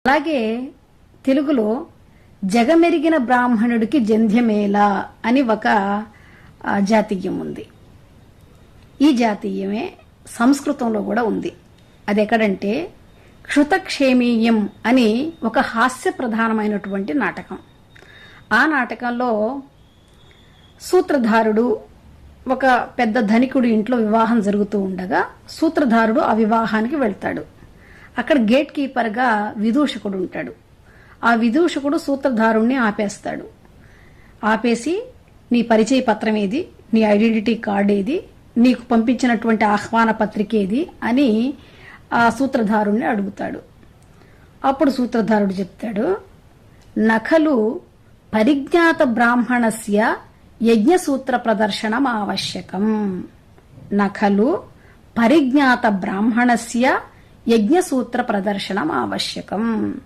అలాగే తెలుగులో జగమెరిగిన బ్రాహ్మణుడికి జంధ్యమేళ అని ఒక జాతీయం ఉంది. ఈ జాతీయమే సంస్కృతంలో కూడా ఉంది. అది ఎక్కడంటే క్షుతక్షేమీయం అని ఒక హాస్య ప్రధానమైనటువంటి నాటకం. ఆ నాటకంలో సూత్రధారుడు ఒక పెద్ద ధనికుడి ఇంట్లో వివాహం జరుగుతూ ఉండగా సూత్రధారుడు ఆ వివాహానికి వెళ్తాడు. అక్కడ గేట్ కీపర్గా విదూషకుడు ఉంటాడు. ఆ విదూషకుడు సూత్రధారుణ్ణి ఆపేస్తాడు. ఆపేసి నీ పరిచయ పత్రం ఏది, నీ ఐడెంటిటీ కార్డు ఏది, నీకు పంపించినటువంటి ఆహ్వాన పత్రిక ఏది అని ఆ సూత్రధారుణ్ణి అడుగుతాడు. అప్పుడు సూత్రధారుడు చెప్తాడు, నఖలు పరిజ్ఞాత బ్రాహ్మణస్య యజ్ఞసూత్ర ప్రదర్శనం ఆవశ్యకం. నఖలు పరిజ్ఞాత బ్రాహ్మణస్య యజ్ఞసూత్ర ప్రదర్శనం ఆవశ్యకం.